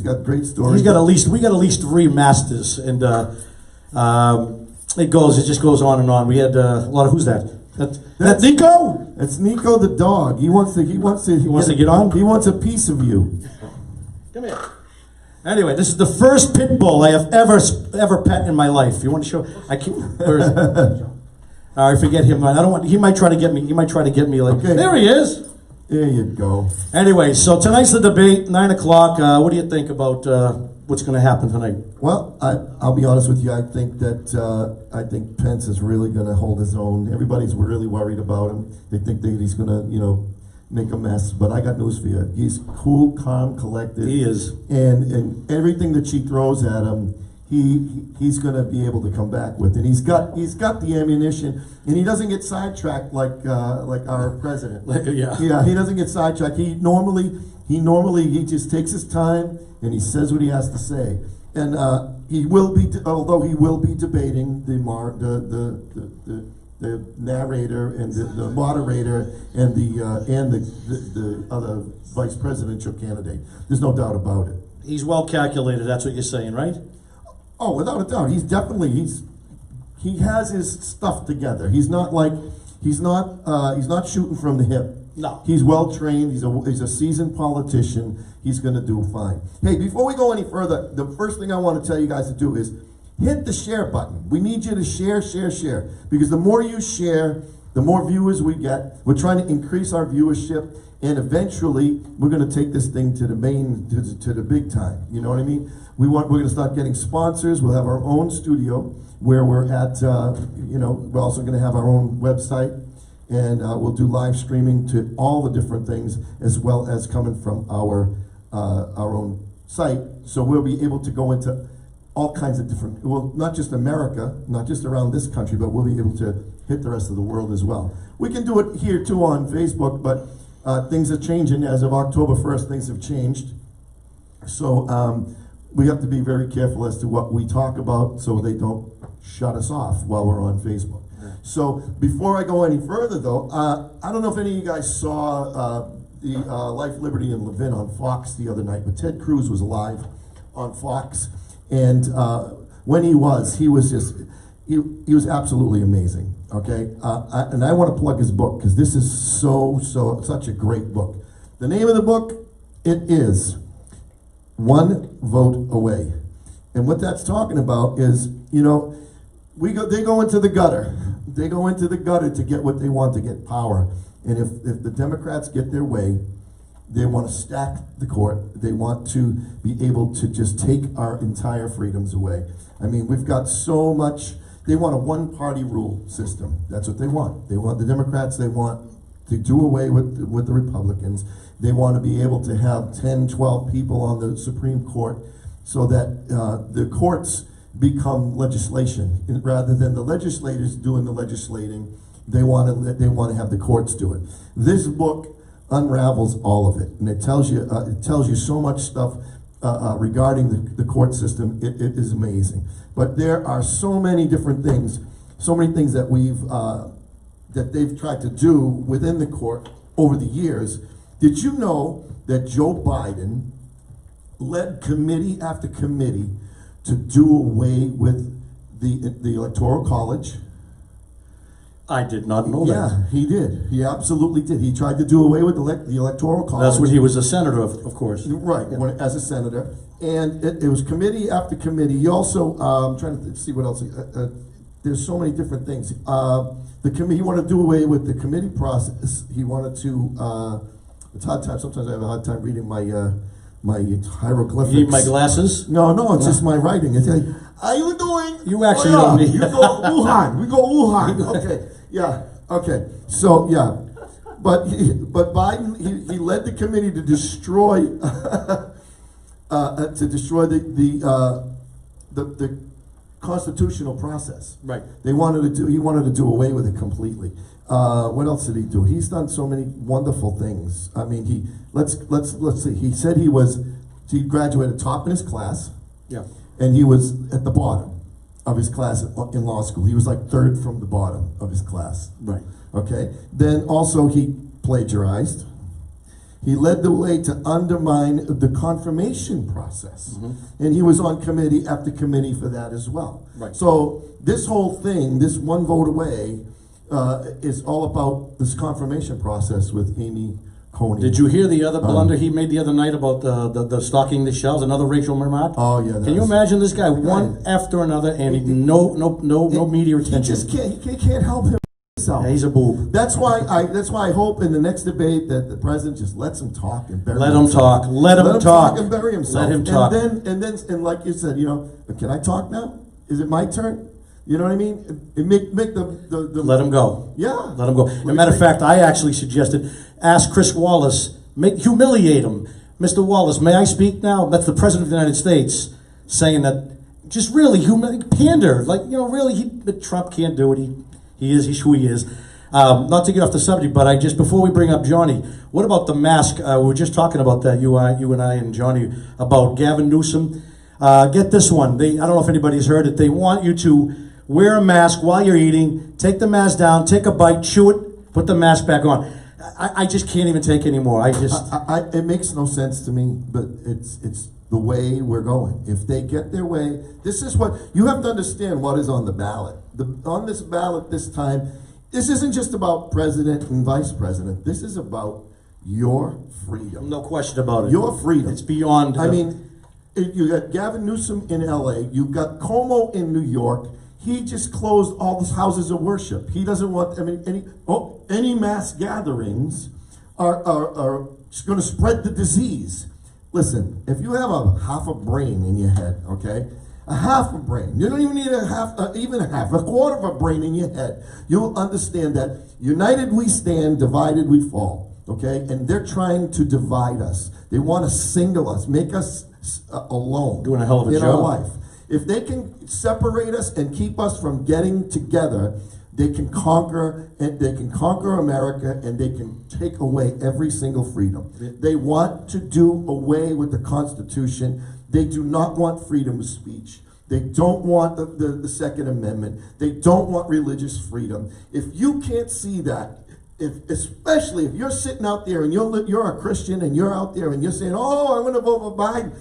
got great stories. We got at least 3 masters, and it just goes on and on. We had a lot of, who's that? That's Nico. That's Nico the dog. He wants to get on. He wants a piece of you. Come here. Anyway, this is the first pit bull I have ever pet in my life. You want to show? I can't. Where is it? I forget him. I don't want. He might try to get me. Like. Okay. There he is. There you go. Anyway, so tonight's the debate, 9 o'clock. What do you think about what's going to happen tonight? Well, I'll be honest with you. I think that Pence is really going to hold his own. Everybody's really worried about him. They think that he's going to, make a mess. But I got news for you. He's cool, calm, collected. He is. And everything that she throws at him, he's going to be able to come back with. And he's got the ammunition, and he doesn't get sidetracked like our president. Yeah, he doesn't get sidetracked. He normally just takes his time and he says what he has to say. And although he will be debating the narrator and the moderator and the other vice presidential candidate. There's no doubt about it. He's well calculated. That's what you're saying, right? Oh, without a doubt, he has his stuff together. He's not shooting from the hip. No. He's well trained. He's a seasoned politician. He's going to do fine. Hey, before we go any further, the first thing I want to tell you guys to do is hit the share button. We need you to share, because the more you share, the more viewers we get. We're trying to increase our viewership, and eventually we're going to take this thing to the big time. You know what I mean? We're going to start getting sponsors. We'll have our own studio where we're at. We're also going to have our own website, and we'll do live streaming to all the different things, as well as coming from our own site. So we'll be able to go into all kinds of different, well, not just America, not just around this country, but we'll be able to hit the rest of the world as well. We can do it here too on Facebook, but things are changing. As of October 1st, things have changed. So we have to be very careful as to what we talk about so they don't shut us off while we're on Facebook. So before I go any further though, I don't know if any of you guys saw the Life, Liberty, and Levin on Fox the other night, but Ted Cruz was live on Fox. And when he was absolutely amazing. Okay, and I want to plug his book because this is such a great book. The name of the book, it is One Vote Away, and what that's talking about is, they go into the gutter. They go into the gutter to get what they want, to get power. And if the Democrats get their way, they want to stack the court. They want to be able to just take our entire freedoms away. I mean, we've got so much. They want a one-party rule system. That's what they want. They want the Democrats. They want to do away with the Republicans. They want to be able to have 10, 12 people on the Supreme Court so that the courts become legislation. Rather than the legislators doing the legislating, they want to have the courts do it. This book unravels all of it, and it tells you so much stuff regarding the court system. It is amazing. But there are so many different things, that that they've tried to do within the court over the years. Did you know that Joe Biden led committee after committee to do away with the Electoral College? I did not know that. Yeah, he did. He absolutely did. He tried to do away with the Electoral College. That's what he was a senator of course. Right, yeah. As a senator. And it was committee after committee. He also, I'm trying to see what else. There's so many different things. He wanted to do away with the committee process. He wanted to, it's a hard time. Sometimes I have a hard time reading my hieroglyphics. You need my glasses? No, it's just my writing. It's like, how you doing? You actually don't need. You go Wuhan. We go Wuhan. Okay. Yeah. Okay. So yeah, but Biden he led the committee to destroy the constitutional process. Right. He wanted to do away with it completely. What else did he do? He's done so many wonderful things. I mean, let's see. He said he graduated top in his class. Yeah. And he was at the bottom of his class in law school. He was like third from the bottom of his class. Right. Okay. Then also he plagiarized. He led the way to undermine the confirmation process. And he was on committee after committee for that as well. Right. So this whole thing, this one vote away, is all about this confirmation process with Amy Coney. Did you hear the other blunder he made the other night about the stocking the shelves? Another racial remark. Oh yeah. Can you imagine this guy one after another, and no media attention? He just can't. He can't help himself. Yeah, he's a boob. That's why I hope in the next debate that the president just lets him talk and bury Let himself. him talk. Let him talk and bury himself. Let him talk. And then like you said, can I talk now? Is it my turn? You know what I mean? Make the Let him go. Yeah. Let him go. As a matter of fact, I actually suggested ask Chris Wallace, humiliate him. Mr. Wallace, may I speak now? That's the President of the United States saying that, just really pander. Like, really, Trump can't do it. He's who he is. Not to get off the subject, but before we bring up Johnny, what about the mask? We were just talking about that, you and I and Johnny, about Gavin Newsom. Get this one. I don't know if anybody's heard it. They want you to wear a mask while you're eating, take the mask down, take a bite, chew it, put the mask back on. I just can't even take anymore. It makes no sense to me, but it's the way we're going. If they get their way, this is what you have to understand. What is on the ballot? On this ballot this time, this isn't just about president and vice president. This is about your freedom. No question about it. Your freedom. It's beyond. I mean, you got Gavin Newsom in L.A. You've got Cuomo in New York. He just closed all the houses of worship. He doesn't want any mass gatherings are going to spread the disease. Listen, if you have half a brain in your head, okay, a half a brain, you don't even need a quarter of a brain in your head, you'll understand that united we stand, divided we fall, okay? And they're trying to divide us. They want to single us, make us alone. Doing a hell of a in job. our life. If they can separate us and keep us from getting together, they can conquer America, and they can take away every single freedom. They want to do away with the Constitution. They do not want freedom of speech. They don't want the Second Amendment. They don't want religious freedom. If you can't see that, especially if you're sitting out there and you're a Christian and you're out there and you're saying, "Oh, I'm going to vote for Biden,"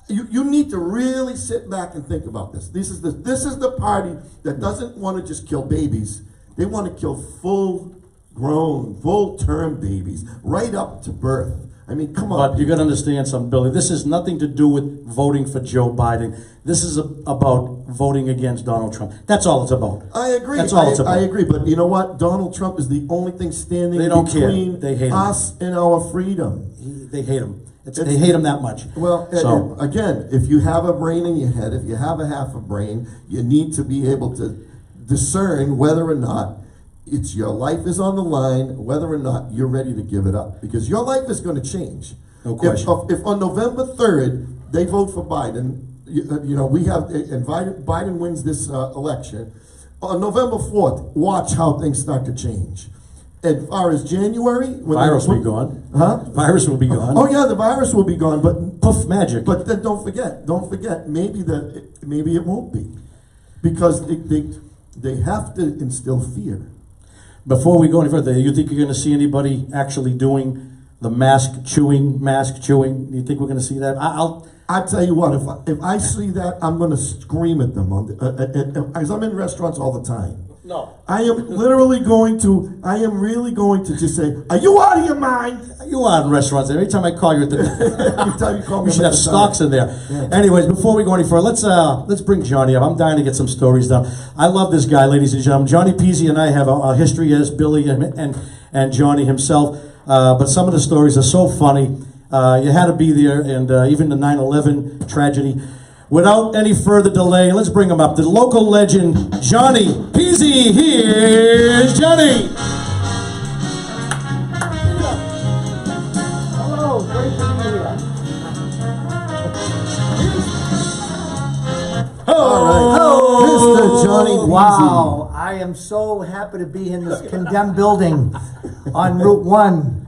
you need to really sit back and think about this. This is the party that doesn't want to just kill babies. They want to kill full-grown, full-term babies right up to birth. I mean, come on. But you got to understand something, Billy. This has nothing to do with voting for Joe Biden. This is about voting against Donald Trump. That's all it's about. I agree. That's all it's about. I agree. But you know what? Donald Trump is the only thing standing between us and our freedom. They hate him. They hate him that much. Well, again, if you have a brain in your head, if you have a half a brain, you need to be able to discern whether or not your life is on the line, whether or not you're ready to give it up. Because your life is going to change. No question. If on November 3rd, they vote for Biden, we have invited, Biden wins this election. On November 4th, watch how things start to change. As far as January, virus will be gone. Huh? Virus will be gone. Oh yeah, the virus will be gone. But poof, magic. But then don't forget. Maybe it won't be, because they have to instill fear. Before we go any further, you think you're going to see anybody actually doing the mask chewing? Do you think we're going to see that? I tell you what, if I see that, I'm going to scream at them because I'm in restaurants all the time. No. I am really going to just say, "Are you out of your mind?" You are in restaurants. Every time I call you at the Every time you call me, you should have stocks in there. Yeah. Anyways, before we go any further, let's bring Johnny up. I'm dying to get some stories down. I love this guy, ladies and gentlemen. Johnny Pizzi and I have a history, as Billy and Johnny himself. But some of the stories are so funny. You had to be there, and even the 9/11 tragedy. Without any further delay, let's bring him up. The local legend, Johnny Pizzi. Here's Johnny. Hello, great to be here. All right, Mr. Johnny Pizzi. Wow, I am so happy to be in this condemned building on Route 1.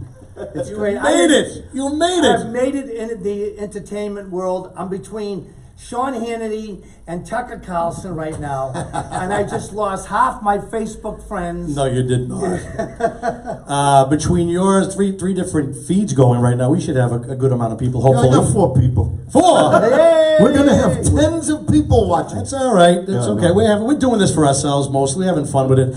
It's great. You made it. I've made it in the entertainment world. I'm between Sean Hannity and Tucker Carlson right now, and I just lost half my Facebook friends. No, you did not. Between yours, three different feeds going right now, we should have a good amount of people, Yeah, I hopefully. got 4 people. 4? Hey! We're gonna have tens of people watching. That's all right. That's Yeah, okay. no. We're doing this for ourselves mostly, having fun with it.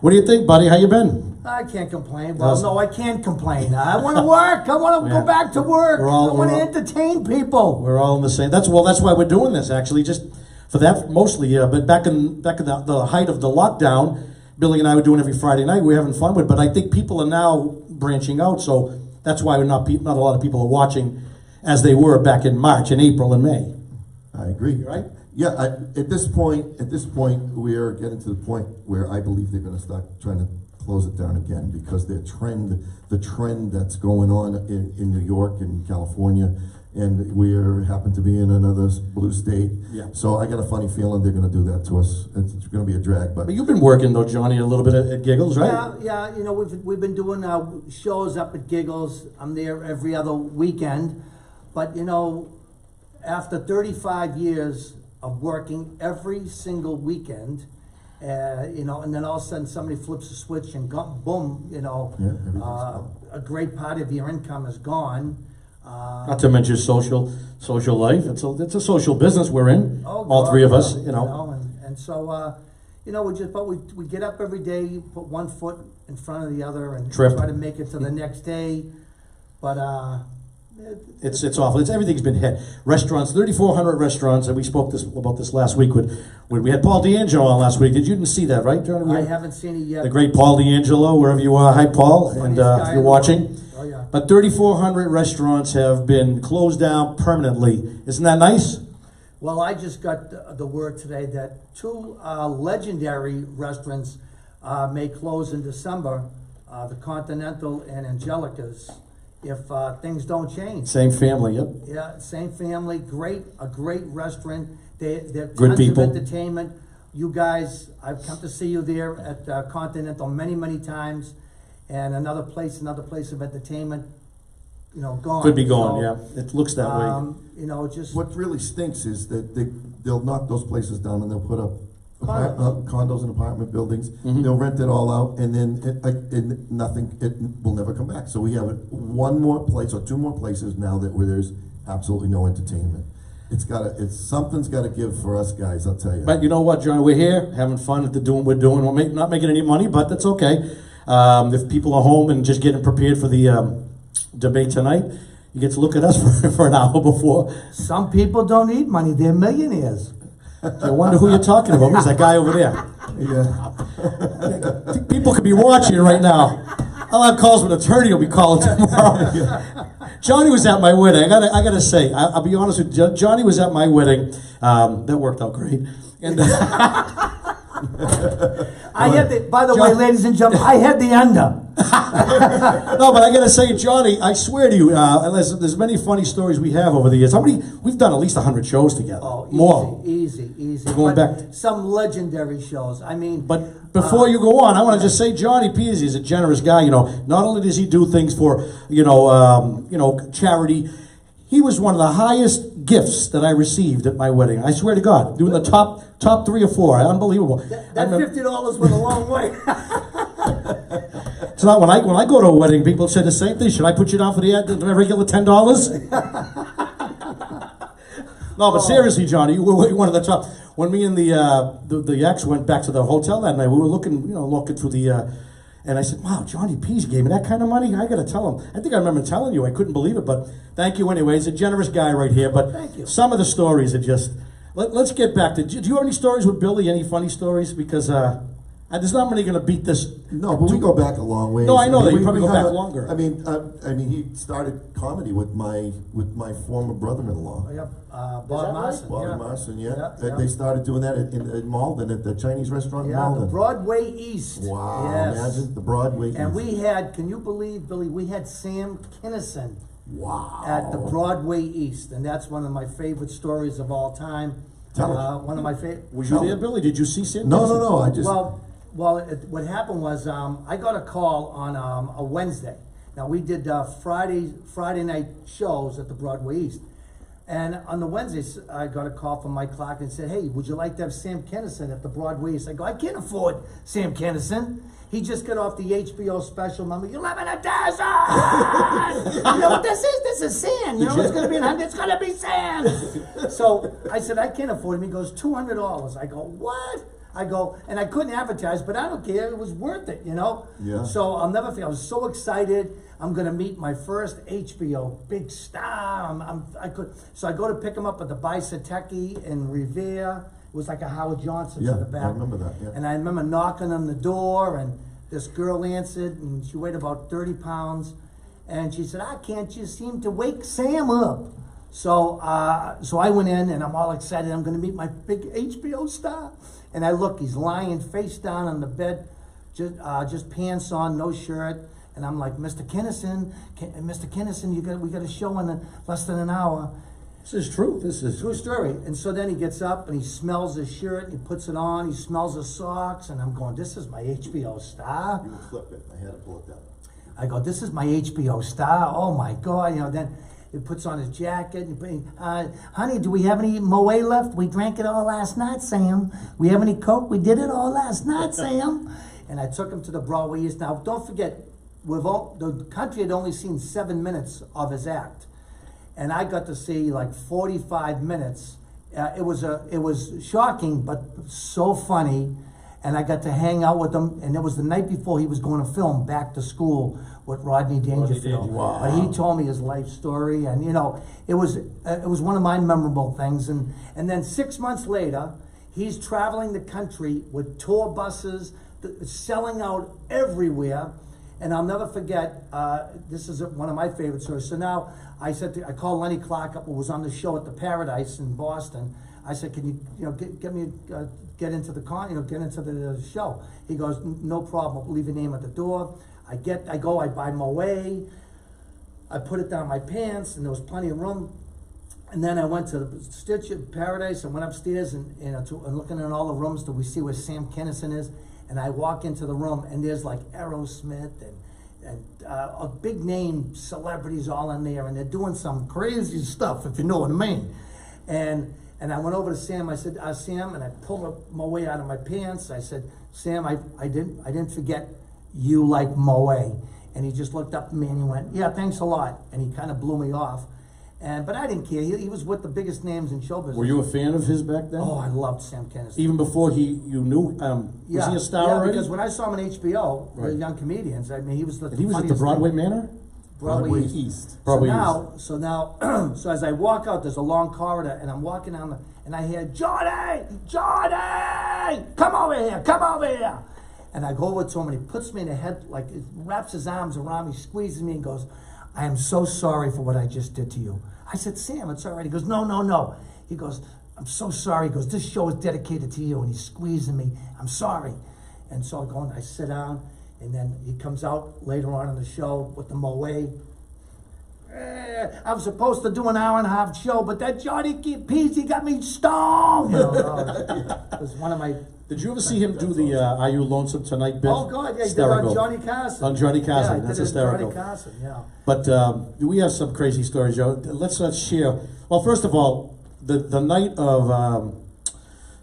What do you think, buddy? How you been? I can't complain. Well, How's- no, I can't complain. I want to work. I want to Yeah. go back to work. We're all- I want to we're all- entertain people. We're all in the same. That's why we're doing this actually, just for that mostly. Yeah, but back in the height of the lockdown, Billy and I were doing every Friday night. We were having fun with. But I think people are now branching out, so that's why we're not a lot of people are watching as they were back in March and April and May. I agree. Right? Yeah, at this point, we are getting to the point where I believe they're going to start trying to close it down again because the trend that's going on in New York and California, and we happen to be in another blue state. Yeah. So I got a funny feeling they're going to do that to us. It's going to be a drag, but But you've been working though, Johnny, a little bit at Giggles, right? Yeah. You know, we've been doing shows up at Giggles. I'm there every other weekend, but you know, after 35 years of working every single weekend, you know, and then all of a sudden somebody flips a switch and boom, you know, Yeah, everything's gone. a great part of your income is gone. Not to mention social life. It's a social business we're in. Oh, all God, three of us, yeah, you know. and so, you know, we get up every day, put one foot in front of the other, and Trip. try to make it to the next day. But It's awful. Everything's been hit. Restaurants, 3,400 restaurants, and we spoke about this last week when we had Paul D'Angelo on last week. You didn't see that, right, Johnny? We I had haven't seen it yet. the great Paul D'Angelo, wherever you are. Hi, Paul, and Funniest guy if in you're the watching. world. Oh yeah. But 3,400 restaurants have been closed down permanently. Isn't that nice? Well, I just got the word today that 2 legendary restaurants may close in December, the Continental and Angelica's, if things don't change. Same family, yep. Yeah, same family, a great restaurant. They're Good tons people. of entertainment. You guys, I've come to see you there at Continental many times, and another place of entertainment, you know, gone. Could be gone, So, yeah. It looks that way. You know, just what really stinks is that they'll knock those places down and they'll put up Condos. condos and apartment buildings. Mhm. They'll rent it all out, and then it will never come back. So we have one more place or 2 more places now where there's absolutely no entertainment. Something's got to give for us guys. I'll tell you. But you know what, Johnny? We're here having fun at doing what we're doing. We're not making any money, but that's okay. If people are home and just getting prepared for the debate tonight, you get to look at us for an hour before. some people don't need money; they're millionaires. I wonder who you're talking about. Who's that guy over there? Yeah. People could be watching right now. I'll have calls with an attorney will be calling tomorrow. Johnny was at my wedding. I gotta say, I'll be honest with you. Johnny was at my wedding. That worked out great. And I had the. By the way, John- ladies and gentlemen, I had the under. no, but I gotta say, Johnny, I swear to you, there's many funny stories we have over the years. We've done at least 100 shows together. Oh, easy, More. easy. Going But back- some legendary shows. I mean, But before you go on, I want to just say Johnny Pizzi is a generous guy. You know, not only does he do things for charity, he was one of the highest gifts that I received at my wedding. I swear to God, doing the top 3 or 4, unbelievable. that $50 went a long way. It's not when I go to a wedding, people say the same thing. Should I put you down for the regular $10? No, but seriously, Johnny, you were one of the top. When me and the ex went back to the hotel that night, we were looking through the, and I said, "Wow, Johnny P's gave me that kind of money. I got to tell him." I think I remember telling you. I couldn't believe it, but thank you anyway. He's a generous guy right here. But Thank you. some of the stories are just. Let's get back to. Do you have any stories with Billy? Any funny stories? Because there's not many going to beat this. No, but we go back a long way. No, I know that. You We- probably we go have back longer. I mean, he started comedy with my former brother-in-law. Yep, that Bob right? Marson. Bobby yeah. Marson, yeah. Yeah. They started doing that in Malden, at the Chinese restaurant in Yeah, the Malden. Broadway East. Wow, Yes. imagine the Broadway. And East. we had, can you believe, Billy, we had Sam Kinison Wow. at the Broadway East, and that's one of my favorite stories of all time. Tell us. One of my favorite. Was you there, Billy? Did you see Sam? No, I just. What happened was I got a call on a Wednesday. Now we did Friday night shows at the Broadway East. And on the Wednesdays, I got a call from Mike Clark and said, hey, would you like to have Sam Kinison at the Broadway? I go, I can't afford Sam Kinison. He just got off the HBO special, Mama, you live in a desert! You know what this is? This is sand. You know it's gonna be it's gonna be sand. So I said, I can't afford him. He goes, $200. I go, what? I go, and I couldn't advertise, but I don't care. It was worth it, you know? Yeah. So I'll never forget. I was so excited. I'm gonna meet my first HBO big star. So I go to pick him up at the Bicentennial in Revere. It was like a Howard Johnson's in the back. I remember that, yeah. And I remember knocking on the door, and this girl answered, and she weighed about 30 pounds. And she said, I can't you seem to wake Sam up? So I went in, and I'm all excited. I'm gonna meet my big HBO star. And I look, he's lying face down on the bed, just pants on, no shirt. And I'm like, Mr. Kinison, we got a show in less than an hour. This is true. This is True story. And so then he gets up and he smells his shirt and he puts it on. He smells his socks, and I'm going, this is my HBO star. You flip it. I had to pull it down. I go, this is my HBO star. Oh my God. You know, then he puts on his jacket. And honey, do we have any Moet left? We drank it all last night, Sam. We have any Coke? We did it all last night, Sam. And I took him to the Broadway East. Now, don't forget, the country had only seen 7 minutes of his act. And I got to see like 45 minutes. It was shocking, but so funny. And I got to hang out with him. And it was the night before he was going to film Back to School with Rodney Dangerfield. Wow. But he told me his life story, and you know, it was one of my memorable things. And then 6 months later, he's traveling the country with tour buses, selling out everywhere. And I'll never forget, this is one of my favorite stories. So now I called Lenny Clark up, who was on the show at the Paradise in Boston. I said, can you get into the show? He goes, no problem, I'll leave your name at the door. I buy Moet, I put it down my pants, and there was plenty of room. And then I went to the Stitch at Paradise and went upstairs and looking at all the rooms till we see where Sam Kinison is. And I walk into the room, and there's like Aerosmith and a big name celebrities all in there, and they're doing some crazy stuff, if you know what I mean. And I went over to Sam. I said, Sam, and I pulled my way out of my pants. I said, Sam, I didn't forget you like Moet. And he just looked up at me and he went, yeah, thanks a lot. And he kind of blew me off. But I didn't care. He was with the biggest names in show business. Were you a fan of his back then? Oh, I loved Sam Kinison. Even before you knew, was he a star already? Because when I saw him on HBO, the Young Comedians, I mean, he was he was at the Broadway Manor? Broadway East. Broadway East. So as I walk out, there's a long corridor, and I'm walking down and I hear, Johnny, come over here. And I go over to him, and he puts me in the head, like, he wraps his arms around me, squeezes me, and goes, I am so sorry for what I just did to you. I said, Sam, it's all right. He goes, no. He goes, I'm so sorry. He goes, this show is dedicated to you. And he's squeezing me. I'm sorry. And so I go and I sit down, and then he comes out later on in the show with the Moet. I was supposed to do an hour-and-a-half show, but that Johnny Pizzi got me stoned. You know, it was one of my... Did you ever see him do the Are You Lonesome Tonight bit? Oh, God, yeah, he did it on Johnny Carson. On Johnny Carson, yeah, that's did it hysterical. Johnny Carson, yeah. But we have some crazy stories, Joe. Let's share. Well, first of all, the night of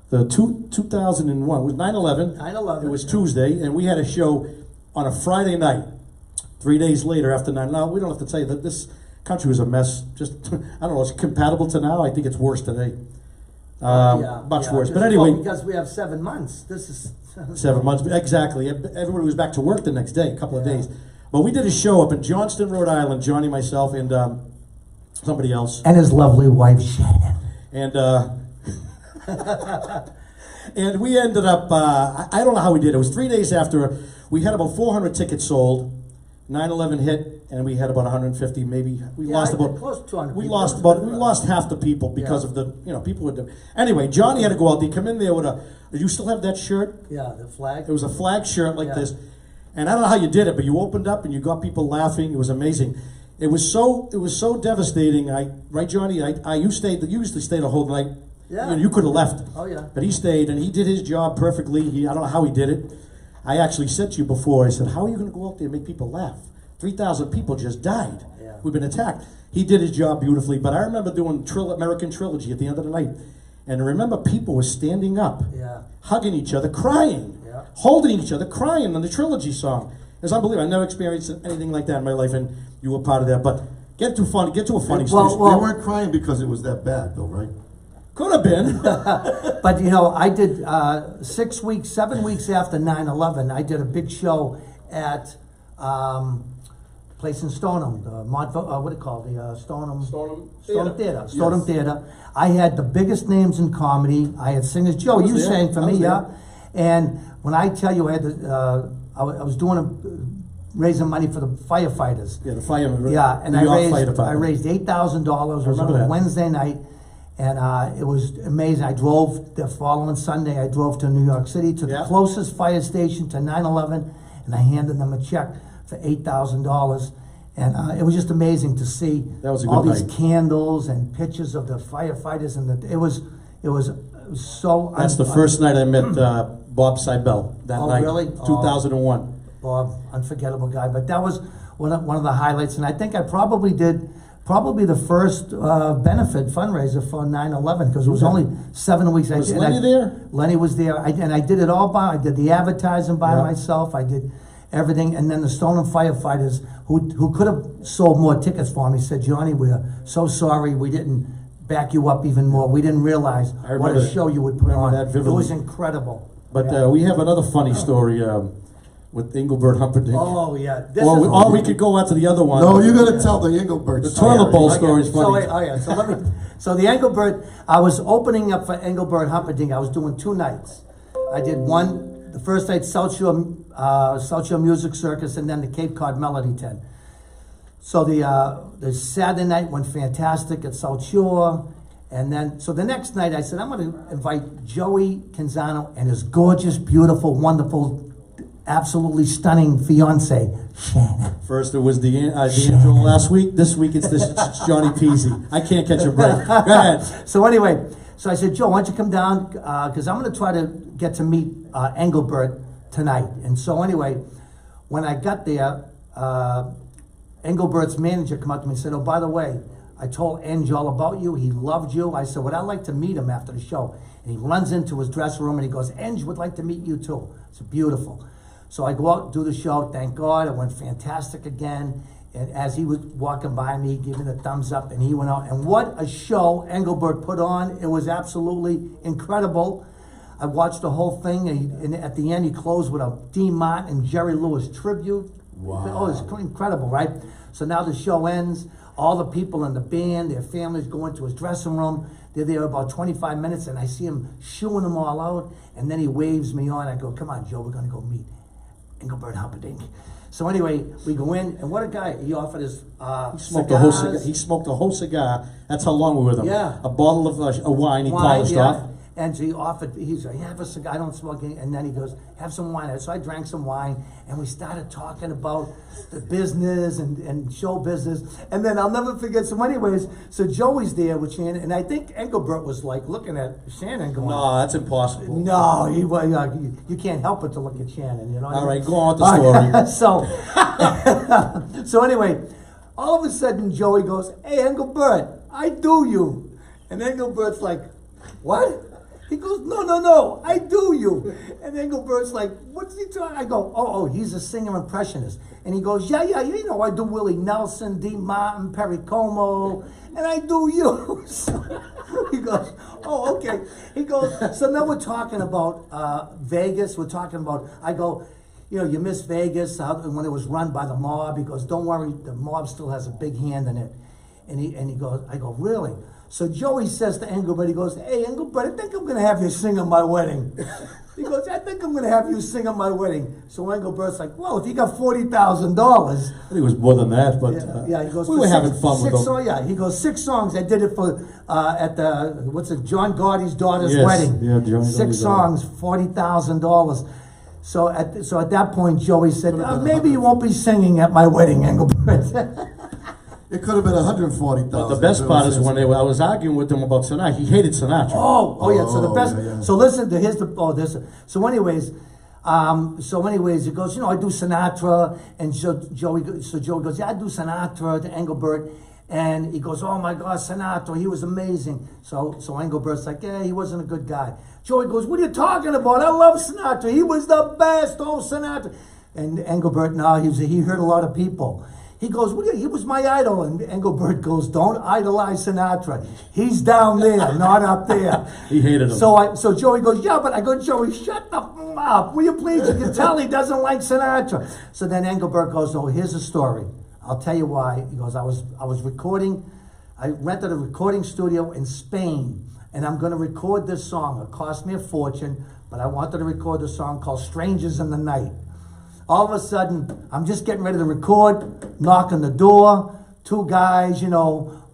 the 2001 was 9/11. 9/11. It was Tuesday, and we had a show on a Friday night. 3 days later, after 9. Now we don't have to tell you that this country was a mess. Just I don't know. It's compatible to now. I think it's worse today. Much worse. But anyway, because we have 7 months. This is 7 months, exactly. Everybody was back to work the next day, a couple of days. But we did a show up in Johnston, Rhode Island, Johnny, myself, and somebody else. And his lovely wife, Shannon. And and we ended up, I don't know how we did. It was 3 days after. We had about 400 tickets sold. 9/11 hit, and we had about 150, maybe. We lost about close to 200 we people. lost half the people because of the, people would. Anyway, Johnny had to go out. They come in there with a. Do you still have that shirt? Yeah, the flag. It was a flag shirt like this, and I don't know how you did it, but you opened up and you got people laughing. It was amazing. It was so devastating. Right, Johnny? You usually stayed the whole night. Yeah. You could have left. Oh yeah. But he stayed, and he did his job perfectly. I don't know how he did it. I actually said to you before, I said, how are you going to go out there and make people laugh? 3,000 people just died. Yeah. We've been attacked. He did his job beautifully, but I remember doing American Trilogy at the end of the night. And I remember people were standing up, Yeah. hugging each other, crying, Yeah. holding each other, crying on the Trilogy song. It's unbelievable. I never experienced anything like that in my life, and you were part of that. But get to a funny story. They weren't crying because it was that bad, though, right? Could have been. But you know, I did 7 weeks after 9/11, I did a big show at place in Stoneham, the what do you call it? The Stoneham Theater. Stoneham Theater. I had the biggest names in comedy. I had singers. Joe, you sang for me, yeah. And when I tell you, I had I was raising money for the firefighters. Yeah, the firemen. Yeah, and I raised $8,000. It was on a that. Wednesday night, and it was amazing. I drove the following Sunday. I drove to New York City to the closest fire station to 9/11, and I handed them a check for $8,000. And it was just amazing to see all these candles and pictures of the firefighters, and it was so. That's the first night I met Bob Seibel. That night, really? 2001. Bob, unforgettable guy. But that was one of the highlights, and I think I probably did the first benefit fundraiser for 9/11 because it was only 7 weeks. Was Lenny there? Lenny was there, and I did it all I did the advertising by myself. I did everything, and then the Stoneham firefighters who could have sold more tickets for me said, "Johnny, we're so sorry we didn't back you up even more. We didn't realize what a show you would put on. It was incredible." But we have another funny story with Engelbert Humperdinck. Oh yeah, Or we could go on to the other one. No, you got to tell the Engelbert The story. toilet bowl story is funny. So the Engelbert, I was opening up for Engelbert Humperdinck. I was doing 2 nights. I did one, the first night South Shore Music Circus, and then the Cape Cod Melody Tent. So the Saturday night went fantastic at South Shore. And then, so the next night I said, I'm going to invite Joey Canzano and his gorgeous, beautiful, wonderful, absolutely stunning fiance, Shannon. First it was the Angel last week. This week it's Johnny Pizzi. I can't catch a break. Go ahead. So anyway, so I said, Joe, why don't you come down? Because I'm going to try to get to meet Engelbert tonight. And so anyway, when I got there, Engelbert's manager came up to me and said, oh, by the way, I told Eng all about you. He loved you. I said, would I like to meet him after the show? And he runs into his dressing room and he goes, Eng would like to meet you too. It's beautiful. So I go out, do the show. Thank God, it went fantastic again. And as he was walking by me, giving the thumbs up, and he went out. And what a show Engelbert put on. It was absolutely incredible. I watched the whole thing, and at the end, he closed with a Dean Martin and Jerry Lewis tribute. Wow. Oh, it's incredible, right? So now the show ends. All the people in the band, their families go into his dressing room. They're there about 25 minutes, and I see him shooing them all out. And then he waves me on. I go, come on, Joe, we're going to go meet Engelbert Humperdinck. So anyway, we go in, and what a guy. He offered us He smoked a whole cigar. That's how long we were with him. Yeah. A bottle of wine he polished off. And so he offered, he's like, have a cigar, I don't smoke any. And then he goes, have some wine. So I drank some wine, and we started talking about the business and show business. And then I'll never forget, so anyways, so Joey's there with Shannon, and I think Engelbert was like looking at Shannon going, no, that's impossible. no, you can't help but to look at Shannon, you know. All right, go on with the story. So anyway, all of a sudden Joey goes, hey, Engelbert, I do you. And Engelbert's like, what? He goes, no, I do you. And Engelbert's like, what's he talking? I go, oh, he's a singer impressionist. And he goes, yeah, you know, I do Willie Nelson, Dean Martin, Perry Como, and I do you. So he goes, oh, okay. He goes, so now we're talking about Vegas. We're talking about, I go, you know, you miss Vegas when it was run by the mob. He goes, don't worry, the mob still has a big hand in it. And he goes, I go, really? So Joey says to Engelbert, he goes, hey, Engelbert, I think I'm going to have you sing at my wedding. He goes, I think I'm going to have you sing at my wedding. So Engelbert's like, well, if you got $40,000. I think it was more than that, but yeah, he goes, we were having fun with them. Yeah, he goes, 6 songs. I did it for, at the, John Gaudi's daughter's wedding. Yeah, John 6 songs, $40,000. So at that point, Joey said, maybe you won't be singing at my wedding, Engelbert. It could have been 140,000. The best part is when I was arguing with him about Sinatra. He hated Sinatra. Oh yeah. So the best. Yeah. So listen to so anyways, So anyways, he goes, I do Sinatra, and Joey goes, yeah, I do Sinatra to Engelbert, and he goes, oh my God, Sinatra, he was amazing. So Engelbert's like, yeah, he wasn't a good guy. Joey goes, what are you talking about? I love Sinatra. He was the best, oh Sinatra. And Engelbert, he hurt a lot of people. He goes, he was my idol. And Engelbert goes, don't idolize Sinatra. He's down there, not up there. He hated him. So Joey goes, yeah, but I go, Joey, shut the f up. Will you please? You can tell he doesn't like Sinatra. So then Engelbert goes, oh, here's the story. I'll tell you why. He goes, I was recording. I rented a recording studio in Spain, and I'm going to record this song. It cost me a fortune, but I wanted to record the song called Strangers in the Night. All of a sudden, I'm just getting ready to record, knock on the door, two guys,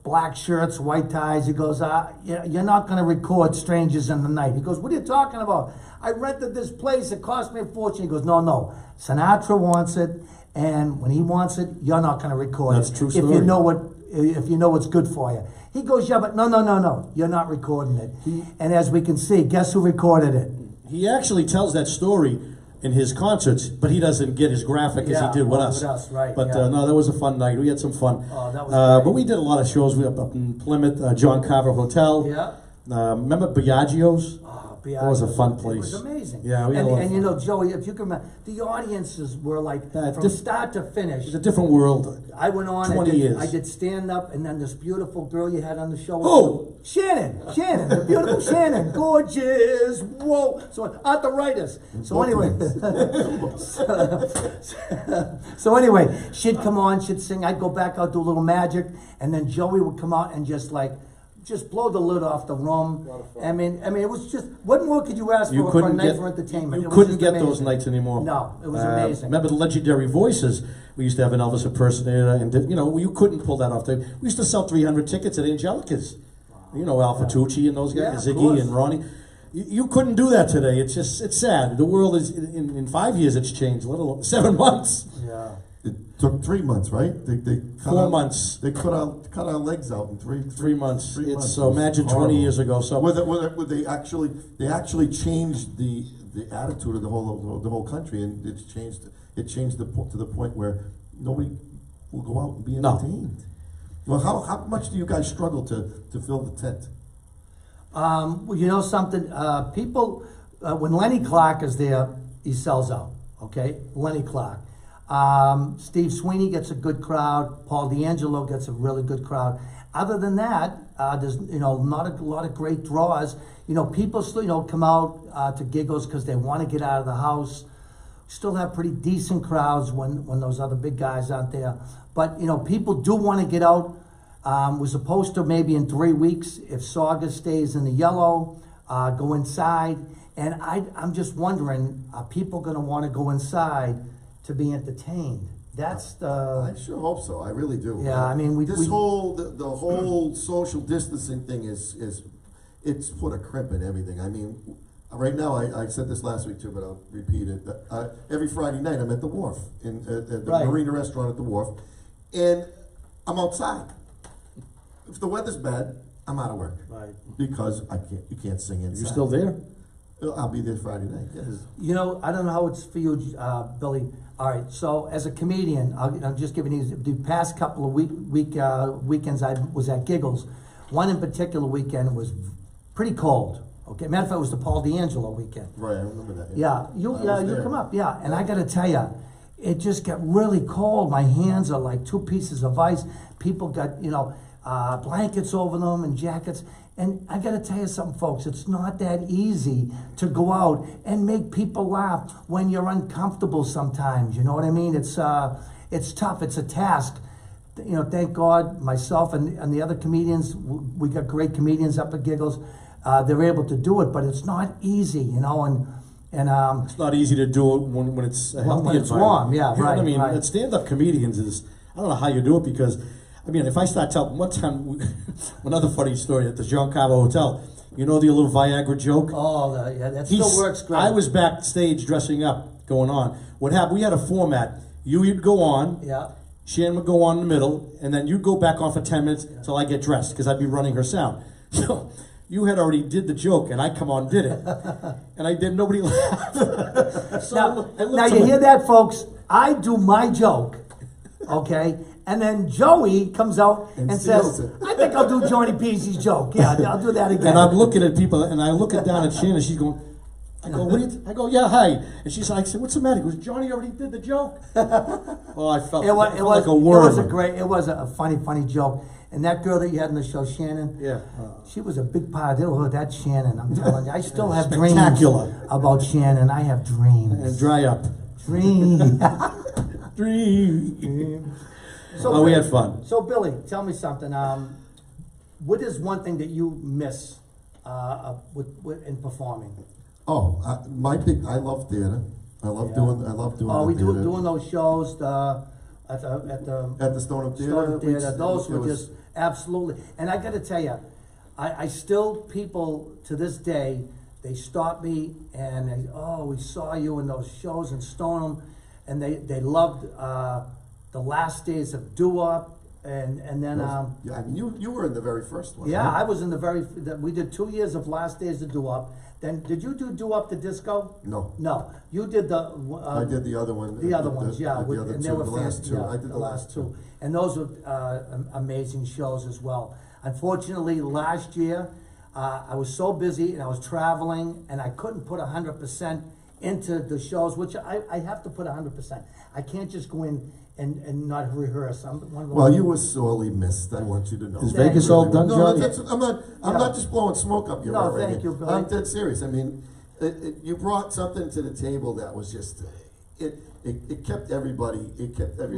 black shirts, white ties. He goes, you're not going to record Strangers in the Night. He goes, what are you talking about? I rented this place, it cost me a fortune. He goes, no, Sinatra wants it, and when he wants it, you're not going to record That's it. true story. If you know what's good for you. He goes, yeah, but no, you're not recording it. And as we can see, guess who recorded it? He actually tells that story in his concerts, but he doesn't get as graphic as he did with us. Right? But no, that was a fun night. We had some fun. Oh, that was great. But we did a lot of shows. We were up in Plymouth, John Carver Hotel. Yeah. Remember Biagio's? Oh, That was a fun place. It was amazing. Yeah, we had a lot of and fun. Joey, if you can remember, the audiences were like from start to finish. It was a different world. I went on. 20 years. I did stand up, and then this beautiful girl you had on the show. Oh, Shannon, the beautiful Shannon, gorgeous. Whoa. So arthritis. So anyway, so anyway, she'd come on, she'd sing. I'd go back out, do a little magic, and then Joey would come out and just blow the lid off the room. I mean, it was just, what more could you ask for a night for entertainment? You couldn't get those nights anymore. No, it was amazing. Remember the legendary voices? We used to have an Elvis impersonator, and you couldn't pull that off. We used to sell 300 tickets at Angelica's. Al Fatucci and those guys, Ziggy and Ronnie. You couldn't do that today. It's sad. The world is, in 5 years it's changed, let alone 7 months. Yeah. It took 3 months, right? They cut 4 months. They cut our legs out in 3 months. 3 months. So imagine 20 years ago. So Where they actually changed the attitude of the whole country, and it changed to the point where nobody will go out and be entertained. Well, how much do you guys struggle to fill the tent? Well, you know something? People, when Lenny Clark is there, he sells out. Okay, Lenny Clark. Steve Sweeney gets a good crowd. Paul D'Angelo gets a really good crowd. Other than that, there's not a lot of great draws. People still come out to Giggles because they want to get out of the house. Still have pretty decent crowds when those other big guys aren't there. But people do want to get out. We're supposed to maybe in 3 weeks, if Sauga stays in the yellow, go inside. And I'm just wondering, are people going to want to go inside to be entertained? That's the. I sure hope so. I really do. Yeah, I mean, the whole social distancing thing it's put a crimp in everything. I mean, right now I said this last week too, but I'll repeat it. Every Friday night I'm at the wharf at the Marina restaurant at the wharf, and I'm outside. If the weather's bad, I'm out of work. Right. Because you can't sing inside. you're still there? I'll be there Friday night. Yes. I don't know how it's for you, Billy. All right, so as a comedian, I'm just giving you the past couple of weekends I was at Giggles. One in particular weekend was pretty cold. Okay, matter of fact, it was the Paul D'Angelo weekend. Right, I remember that. Yeah, you come up, yeah. And I got to tell you, it just got really cold. My hands are like 2 pieces of ice. People got, blankets over them and jackets. And I got to tell you something, folks. It's not that easy to go out and make people laugh when you're uncomfortable sometimes. You know what I mean? It's tough. It's a task. Thank God, myself and the other comedians, we got great comedians up at Giggles. They're able to do it, but it's not easy, and it's not easy to do it when it's a healthy when it's warm. Yeah, You know right. what I mean, right. stand-up comedians I don't know how you do it because, if I start telling one time, another funny story at the John Carver Hotel. You know the little Viagra joke? Oh, yeah, that still works great. I was backstage dressing up, going on. What happened? We had a format. You'd go on. Yeah. Shannon would go on in the middle, and then you'd go back on for 10 minutes until I get dressed because I'd be running her sound. So you had already did the joke, and I come on and did it, and I did. Nobody laughed. So now you hear that, folks? I do my joke, okay, and then Joey comes out and steals says, it. "I think I'll do Johnny Pizzi's joke." Yeah, I'll do that again. And I'm looking at people, and I look down at Shannon. She's going. I go, what do you I go, yeah, hi. And she's like, I said, what's the matter? He goes, Johnny already did the joke. Oh, I felt, like a worm. It was a funny joke. And that girl that you had in the show, Shannon, Yeah. she was a big part of that Shannon. I'm telling you, I still have dreams Spectacular. about Shannon. I have dreams. And dry up. Dreams. Dream. So We had fun. So Billy, tell me something. What is one thing that you miss in performing? Oh, I love theater. I love doing Oh, we the theater. doing those shows at At the Stone Up Theater. Stone Theater. which- Those it were was- just absolutely. And I got to tell you, I still people to this day they stop me and they, we saw you in those shows in Stoneham, and they loved the last days of Doo-Wop. And then yeah, I mean, you were in the very first one. yeah, right? I was in we did 2 years of Last Days of Doo-Wop. Then did you do Doo-Wop the Disco? No. You did the I did the other one. the other ones, yeah, the other and two, they were the last two. yeah, I did the last two. and those were amazing shows as well. Unfortunately, last year I was so busy and I was traveling and I couldn't put 100% into the shows, which I have to put 100%. I can't just go in and not rehearse. Well, you were sorely missed. I want you to know. Is Thank Vegas you. all done, No, Johnny? I'm not just blowing smoke up your No, rear. thank you, Billy. I'm dead serious. I mean, you brought something to the table that was just it kept everybody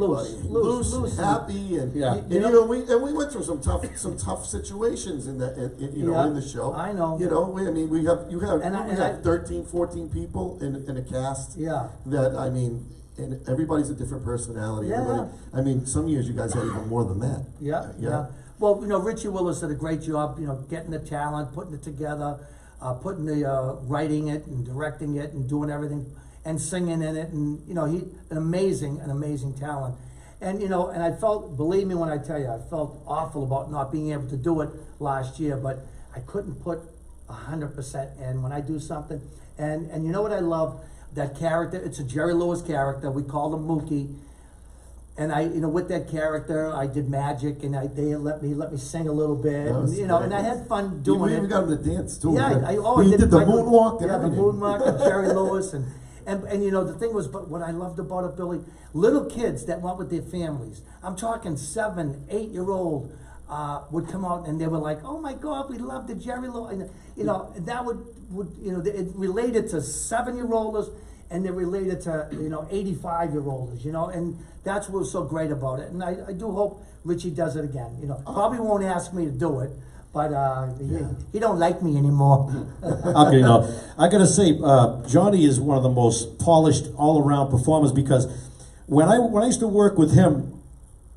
Loose. happy, and Yeah. and, you know we went through some tough situations in Yeah, in the show. I know. You know, I mean, we And have 13, 14 people in a cast. Yeah. That I mean. And everybody's a different personality. Yeah. Everybody, I mean, some years you guys had even more than that. Yeah. Well, Richie Willis did a great job, getting the talent, putting it together, putting the writing it and directing it and doing everything and singing in it, and he an amazing talent. And and I felt, believe me when I tell you, I felt awful about not being able to do it last year, but I couldn't put 100% in when I do something. And you know what I love? That character, it's a Jerry Lewis character. We called him Mookie. And I, with that character, I did magic, and they let me sing a little bit, and I had fun doing We it. even got him to dance too. Yeah, right? I did the Michael- moonwalk. And Yeah, the everything. moonwalk of Jerry Lewis, and the thing was, but what I loved about it, Billy, little kids that went with their families. I'm talking 7, 8-year-old would come out and they were like, "Oh my God, we love the Jerry Lewis," and that would it related to 7-year-olders. And they're related to 85-year-olders, and that's what was so great about it. And I do hope Richie does it again. Probably won't ask me to do it, but he don't like me anymore. Okay, no. I gotta say, Johnny is one of the most polished all-around performers, because when I used to work with him,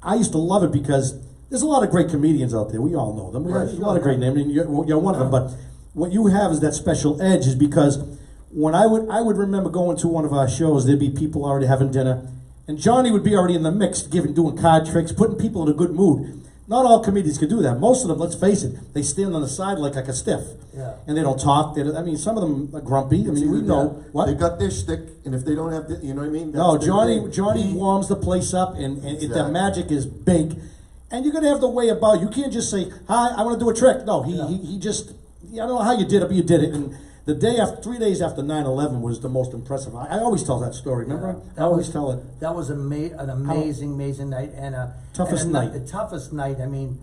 I used to love it because there's a lot of great comedians out there. We all know them. There's a lot of great names, and you're one of them. But what you have is that special edge, is because when I would remember going to one of our shows, there'd be people already having dinner, and Johnny would be already in the mix, doing card tricks, putting people in a good mood. Not all comedians can do that. Most of them, let's face it, they stand on the side like a stiff, and they don't talk. Some of them are grumpy. I mean, we know what They got their shtick, and if they don't have you know what I mean? No, That's their thing. Johnny warms the place up, and the magic is big. And you're gonna have the way about. You can't just say, "Hi, I want to do a trick." No, he just. I don't know how you did it, but you did it. And the day after, 3 days after 9/11 was the most impressive. I always tell that story. Remember? I always tell it. That was an amazing night, and Toughest night. The toughest night. I mean,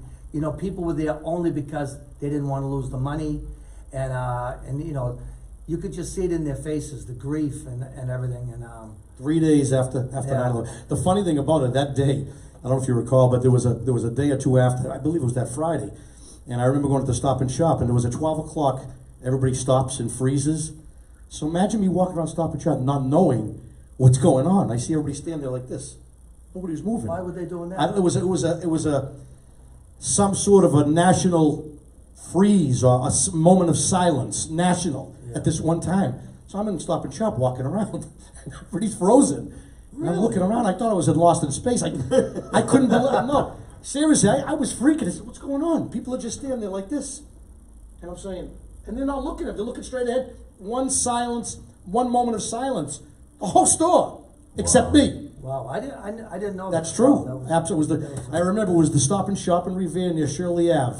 people were there only because they didn't want to lose the money, and you could just see it in their faces, the grief and everything. And 3 days after 9/11. The funny thing about it, that day, I don't know if you recall, but there was a day or two after. I believe it was that Friday, and I remember going to the Stop and Shop, and there was a 12 o'clock. Everybody stops and freezes. So imagine me walking around Stop and Shop not knowing what's going on. I see everybody stand there like this. Nobody was moving. why were they doing that? It was some sort of a national freeze or a moment of silence, national, at this one time. So I'm in Stop and Shop walking around. Everybody's frozen. And I'm looking around. I thought I was lost in space. I couldn't believe it. No, seriously, I was freaking. I said, what's going on? People are just standing there like this. And I'm saying, and they're not looking at it. They're looking straight ahead. One silence, one moment of silence. The whole store, except me. Wow, I didn't know That's that. true. That was- Absolutely. I remember it was the Stop and Shop in Revere near Shirley Ave,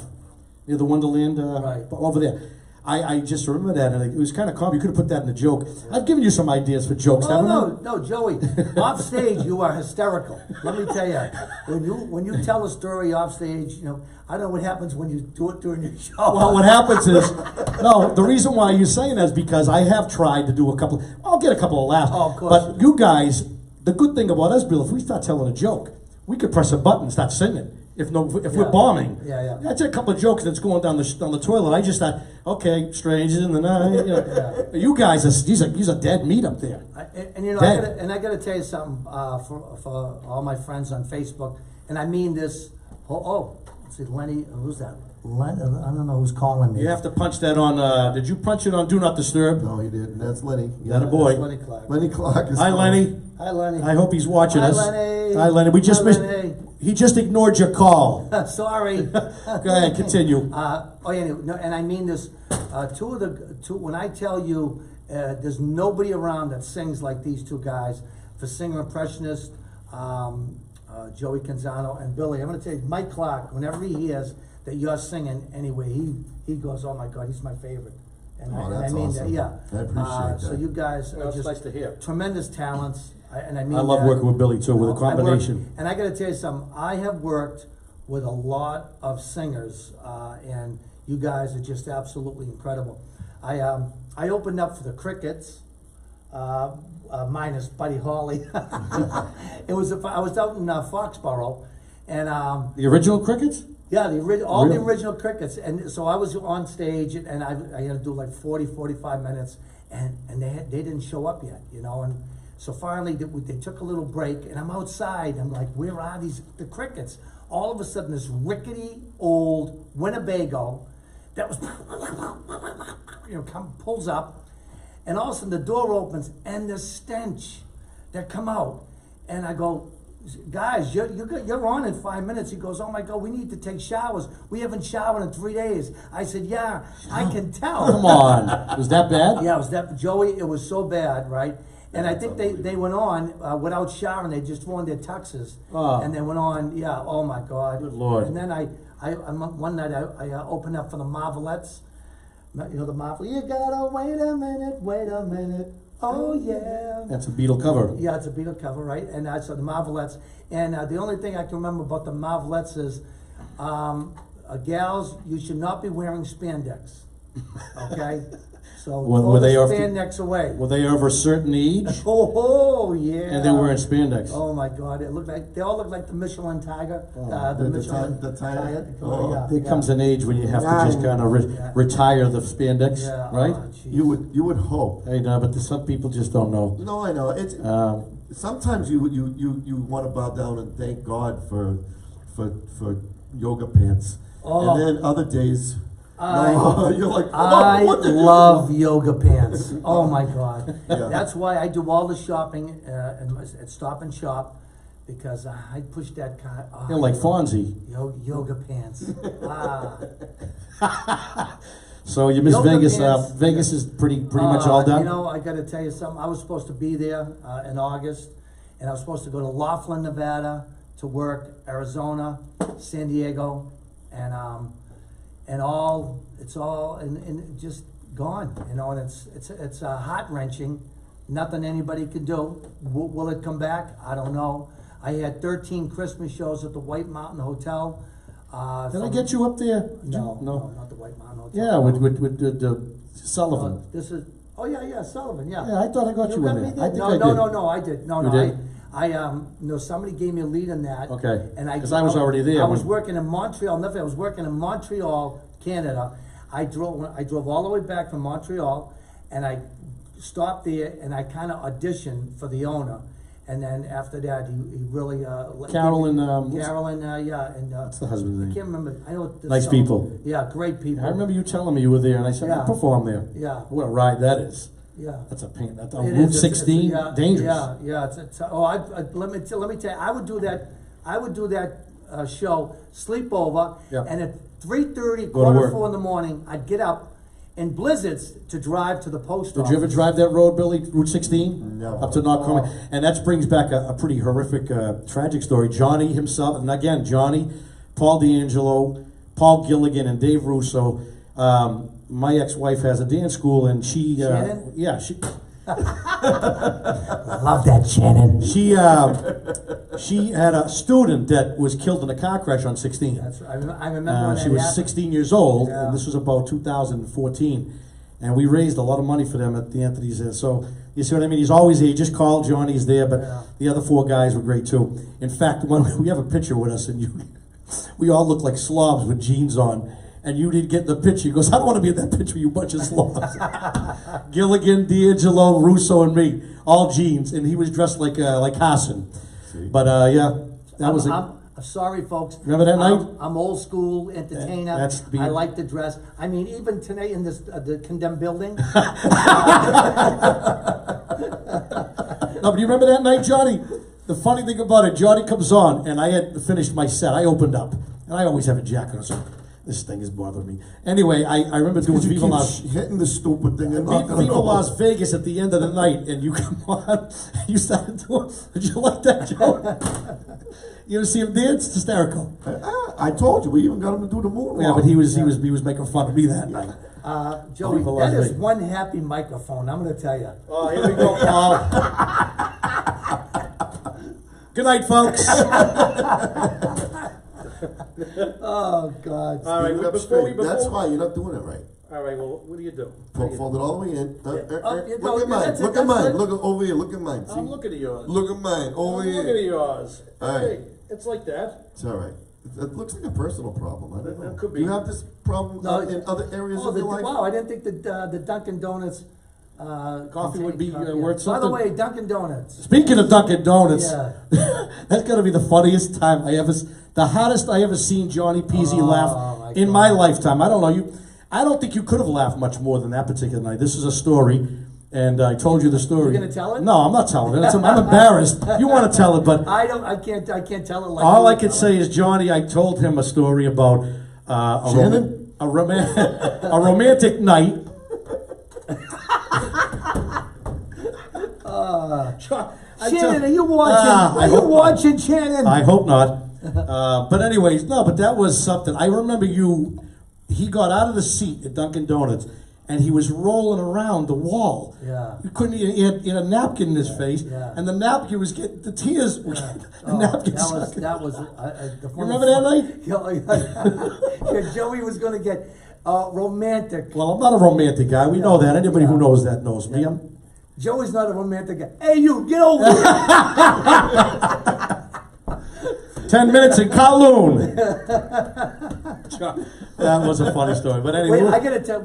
near the Wonderland Right. over there. I just remember that, and it was kind of calm. You could have put that in a joke. I've given you some ideas for jokes, Oh, haven't I? no, Joey. Off stage, you are hysterical. Let me tell you, when you tell a story off stage, you know, I don't know what happens when you do it during your show. Well, what happens is, no, the reason why you're saying that is because I have tried to do a couple, I'll get a couple of laughs. Oh, of course. But you guys, the good thing about us, Bill, if we start telling a joke, we could press a button and start singing. If we're bombing. Yeah. That's a couple of jokes that's going down the toilet. I just thought, okay, strangers in the night. You know. You guys, he's a dead meat up there. And you know, Dead. I gotta tell you something for all my friends on Facebook, and I mean this. Let's see, Lenny, who's that? I don't know who's calling me. You have to punch that on. Did you punch it on Do Not Disturb? No, he didn't. That's Lenny. That a boy. That's Lenny Clark. Lenny Clark is Hi, calling. Lenny. Hi, Lenny. I hope he's watching Hi, us. Lenny. Hi, Lenny. We just Hi, missed. Lenny. He just ignored your call. Sorry. Go ahead, continue. No, and I mean this. When I tell you, there's nobody around that sings like these two guys. For singer impressionist, Joey Canzano and Billy. I'm going to tell you, Mike Clark. Whenever he hears that you're singing, anyway, he goes, "Oh my God, he's my favorite." And Oh, I that's mean awesome. that. Yeah. I appreciate So that. you guys Well, are it's just nice to hear. tremendous talents. And I mean I love that. working with Billy too, with a I work- combination. and I got to tell you something. I have worked with a lot of singers, and you guys are just absolutely incredible. I opened up for the Crickets, minus Buddy Holly. I was out in Foxborough, and The original Crickets? yeah, the Really? original Crickets, and so I was on stage, and I had to do like 45 minutes, and they didn't show up yet, you know, and so finally they took a little break, and I'm outside, I'm like, where are the Crickets? All of a sudden, this rickety old Winnebago that was, pulls up, and all of a sudden the door opens, and the stench that come out, and I go, guys, you're on in 5 minutes. He goes, oh my God, we need to take showers. We haven't showered in 3 days. I said, yeah, I can tell. Come on. Was that bad? Yeah, it was that, Joey, it was so bad, right? And I think they went on without showering. They just worn their tuxes, Oh. and they went on. Yeah, oh my God. Good Lord. And then one night I opened up for the Marvelettes. You know the Marvel. You gotta wait a minute. Oh yeah. That's a Beatle cover. Yeah, it's a Beatle cover, right? And that's the Marvelettes. And the only thing I can remember about the Marvelettes is, gals, you should not be wearing spandex. Okay? So Were they the of- spandex away. Were they of a certain age? Oh yeah. And they were wearing spandex. Oh my God! They all look like the Michelin Tiger. The Michelin Tiger? Yeah, Oh. There comes an age when you have to just kind of retire the spandex, Yeah, right? oh, geez. You would hope. Hey, no, but some people just don't know. No, I know. It's sometimes you want to bow down and thank God for yoga pants, Oh. and then other days, I- you're like, I what the love yoga pants. Oh my God! Yeah. That's why I do all the shopping at Stop and Shop, because I push that kind. Oh, You're like Fonzie. yoga pants. So you miss Yoga Vegas. pants. Vegas is pretty much all done. You know, I got to tell you something. I was supposed to be there in August, and I was supposed to go to Laughlin, Nevada, to work, Arizona, San Diego, and it's all just gone. You know, and it's heart wrenching. Nothing anybody can do. Will it come back? I don't know. I had 13 Christmas shows at the White Mountain Hotel. Did I get you up there? No, No. not the White Mountain Hotel. Yeah, with Sullivan. This is. Oh yeah, Sullivan. Yeah. Yeah, I thought I got you got in me there. I think no, I did. no, I did. No, You no, did? no, somebody gave me a lead in that. Okay. And 'Cause I was already there I was when- working in Montreal. I was working in Montreal, Canada. I drove all the way back from Montreal, and I stopped there, and I kind of auditioned for the owner. And then after that, he really Carolyn, Carolyn, yeah, and What's the husband's I name? can't remember. I know this Nice song. people. Yeah, great people. I remember you telling me you were there, and I said, Yeah. I perform there. Yeah. What a ride that is. Yeah. That's a pain. That's It on is, Route it's- 16. yeah, Dangerous. Yeah. Let me tell you, I would do that show, sleepover, Yeah. and 3:30, Go to work. 4 in the morning, I'd get up in blizzards to drive to the post Did office. you ever drive that road, Billy, Route 16? No. Up to North Carolina. And that brings back a pretty horrific, tragic story. Johnny himself, and again, Johnny, Paul D'Angelo, Paul Gilligan, and Dave Russo. My ex-wife has a dance school, and she, Shannon? yeah, she, Love that, Shannon. she had a student that was killed in a car crash on 16. That's right. I remember when She that was happened. 16 years old, Yeah. and this was about 2014. And we raised a lot of money for them at the Anthony's. So, you see what I mean? He's always here. You just call, Johnny's there, but Yeah. the other 4 guys were great too. In fact, we have a picture with us, and we all look like slobs with jeans on. And you didn't get in the picture. He goes, I don't want to be in that picture, you bunch of slobs. Gilligan, D'Angelo, Russo, and me, all jeans. And he was dressed like Hassan. See? But yeah, that was I'm sorry, folks. Remember that night? I'm old school entertainer. That's the- I like to dress. I mean, even tonight in this the condemned building. No, but do you remember that night, Johnny? The funny thing about it, Johnny comes on, and I had finished my set. I opened up, and I always have a jacket on, so this thing is bothering me. Anyway, I remember doing You Viva keep Las hitting the stupid thing and not gonna Viva go. Las Vegas at the end of the night, and you come on, you started doing. Did you like that, Joe? You ever see him dance? It's hysterical. I told you, we even got him to do the moonwalk. Yeah, but he was making fun of me that night. Joey, Viva Las that is Vegas. one happy microphone. I'm going to tell you. Oh, here we go, Paul. Good night, folks. Oh God. All right, Speak up before we straight. That's why you're not doing it right. All right, well, what do you do? Fold it all the way in. Oh, you go, Look at mine. that's it, Look at that's mine. good. Look over here. Look at mine. See? I'm looking at yours. Look at mine. Over I'm looking at here. yours. All right. Hey, it's like that. It's all right. It looks like a personal problem. I don't know. It could be. You have this problem No, in other areas Oh, of your life? wow! I didn't think that the Dunkin' Donuts Coffee would be, contained- worth By the something. way, Dunkin' Donuts. Speaking of Dunkin' Donuts, Yeah. that's gonna be the funniest time the hardest I ever seen Johnny Pizzi Oh, laugh my in God. my lifetime. I don't know you. I don't think you could have laughed much more than that particular night. This is a story, and I told you the story. You're gonna tell it? No, I'm not telling it. I'm embarrassed. You want to tell it, but I can't tell it like. all you I could tell say is, Johnny, I told him a story about Shannon? a romantic night. Shannon, are you watching? I Are you hope not. watching, Shannon? I hope not. But anyways, no, but that was something. I remember he got out of the seat at Dunkin' Donuts, and he was rolling around the wall. Yeah. You couldn't, he had a napkin in his face, Yeah. and the napkin was getting, the tears were getting, the Oh, napkin that was the You remember that night? Yeah, Joey was going to get romantic. Well, I'm not a romantic guy. We know that. Anybody who knows that knows me. Joey's not a romantic guy. Hey, you, get over here. 10 minutes in Kowloon. That was a funny story. But anyway. Wait, I gotta tell.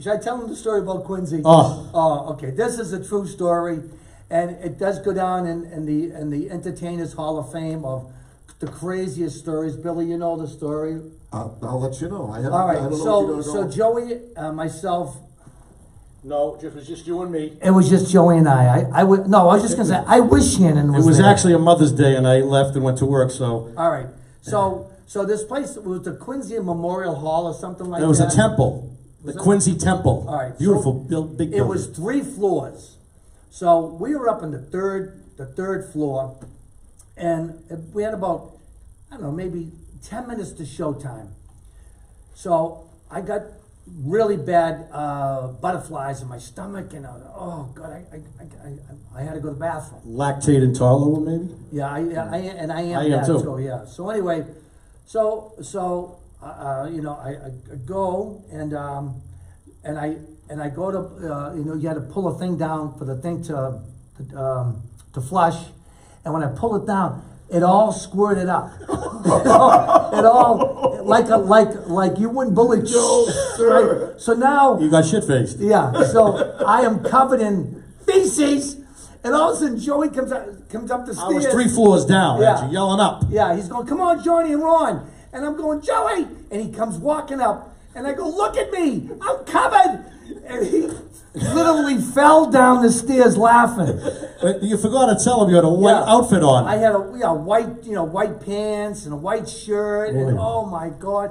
Should I tell him the story about Quincy? Oh. Okay. This is a true story, and it does go down in the Entertainers Hall of Fame of the craziest stories. Billy, you know the story. I'll let you know. I All right. don't know So if you're gonna go. Joey, myself. No, it was just you and me. It was just Joey and I. I was just gonna say I wish Shannon was. It was there. actually a Mother's Day, and I left and went to work, so. All right. So this place was the Quincy Memorial Hall or something like that. It was a temple. The Was it? Quincy Temple. All right. Beautiful, So big it building. was 3 floors. So we were up in the third floor, and we had about, I don't know, maybe 10 minutes to showtime. So I got really bad butterflies in my stomach, and oh God, I had to go to the bathroom. Lactate intolerant, maybe? Yeah, I am I am that too. too. Yeah. So anyway, so you know, I go and I go to you know, you had to pull a thing down for the thing to flush, and when I pull it down, it all squirted up. it all like you wouldn't believe. Right? So now You got shit-faced. yeah, so I am covered in feces, and all of a sudden Joey comes up the stairs. I was 3 floors down, Yeah. actually, yelling up. Yeah, he's going, come on, Johnny and Ron. And I'm going, Joey! And he comes walking up, and I go, look at me! I'm covered! And he literally literally fell down the stairs laughing. But you forgot to tell him you had a white Yeah. outfit on. I had white pants and a white shirt, and Boy. oh my God,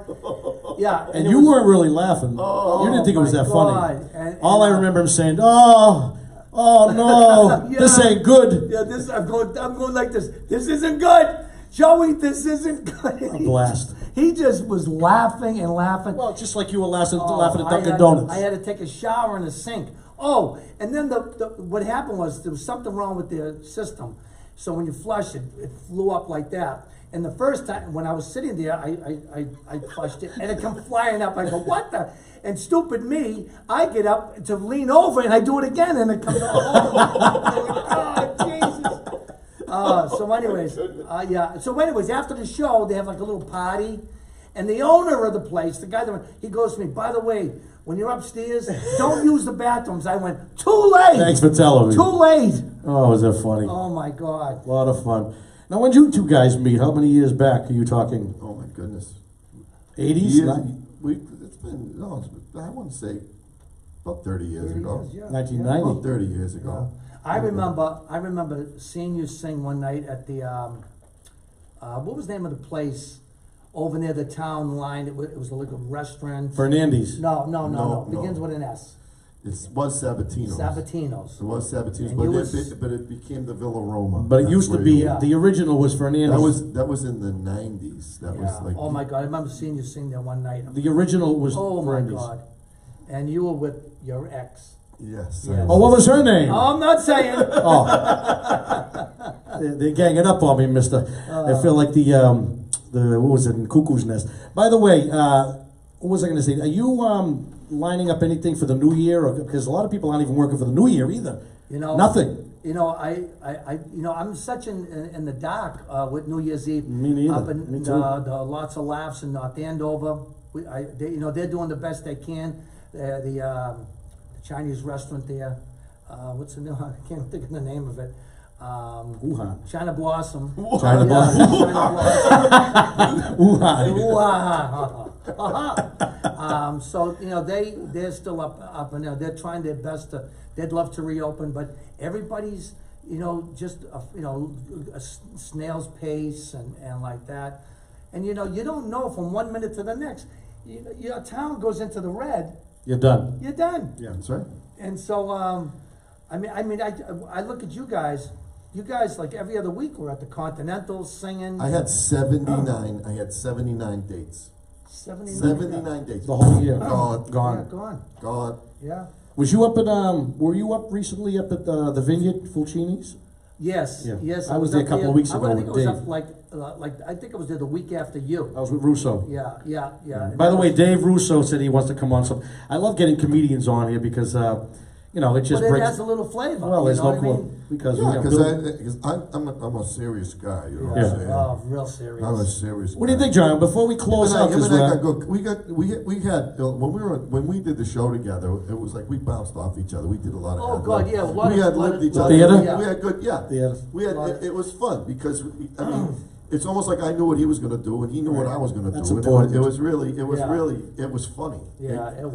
yeah. and it you was- weren't really laughing. You didn't think it was my that funny. God. And All I remember him saying, "Oh no, Yeah. this ain't good." Yeah, I'm going like this. This isn't good, Joey. This isn't good. A blast. He just was laughing and laughing. Well, just like you were laughing Oh, at Dunkin' I Donuts. had to take a shower in the sink. Oh, and then what happened was there was something wrong with their system. So when you flush it, it flew up like that. And the first time when I was sitting there, I flushed it and it come flying up. I go, what the? And stupid me, I get up to lean over and I do it again and it comes oh, Jesus. So anyways, after the show, they have like a little party. And the owner of the place, the guy he goes to me, by the way, when you're upstairs, don't use the bathrooms. I went, too late. Thanks for telling me. Too late. Oh, was that funny? Oh my God. A lot of fun. Now, when did you two guys meet? How many years back are you talking? Oh my goodness. 80s? Years, it's been, I want to say about 30 years ago. Years, yeah. 1990. About 30 years ago. I remember seeing you sing one night at the, what was the name of the place over near the town line? It was like a restaurant. Fernandes. No. No. Begins with an S. It was Sabatino's. Sabatino's. It was Sabatino's, And but you it, was- but it became the Villa Roma. But it That's used to where be, you- Yeah. the original was Fernandes. That was in the 90s. That was Yeah. like. Oh my God! I remember seeing you sing there one night. The original was Oh my Fernandes. God! And you were with your ex. Yes. Yes. Oh, what was her name? I'm not saying. Oh. They're ganging up on me, mister. I feel like what was it, in Cuckoo's Nest. By the way, what was I going to say? Are you lining up anything for the new year? Because a lot of people aren't even working for the new year either. You know, Nothing. You know, I'm such in the dark with New Year's Eve. Me neither. Up in Me too. the Lots of Laughs in North Andover. They're doing the best they can. The Chinese restaurant there. What's the name? I can't think of the name of it. Wuhan. China Blossom. China Blossom. China Blossom. Wuhan. So they're still up and they're trying their best to. They'd love to reopen, but everybody's just a snail's pace and like that, and you don't know from 1 minute to the next. Your town goes into the red. You're done. You're done. Yeah. That's right. And so I look at you guys. You guys, like every other week, we're at the Continental singing. I had 79. I had 79 dates. 79 dates. The whole year. Gone. Yeah, Gone. gone. Gone. Yeah. Was you up at, were you up recently up at the Vineyard, Fulcini's? Yes. Yeah. Yes. I was there a up couple of weeks ago I think with it was Dave. up I think it was there the week after you. I was with Russo. Yeah. And By the that way, was- Dave Russo said he wants to come on. So I love getting comedians on here because, it just but it brings. adds a little flavor. Well, there's you know no what I clue mean? because Yeah, Bill- because I'm a serious guy. You know what Yeah. I'm saying? Oh, real serious. I'm a serious. What do you guy. think, John? Before we close out Him this, and I got good. We had when we did the show together. It was like we bounced off each other. We did a lot of. Oh, God, yeah, a lot we of- had lot lived of- each lot other. of- Theater? We had good. Yeah. Theater. We had. It was fun because it's almost like I knew what he was going to do and he knew what I was going to That's do. And important. it was really. Yeah. It was funny. Yeah, it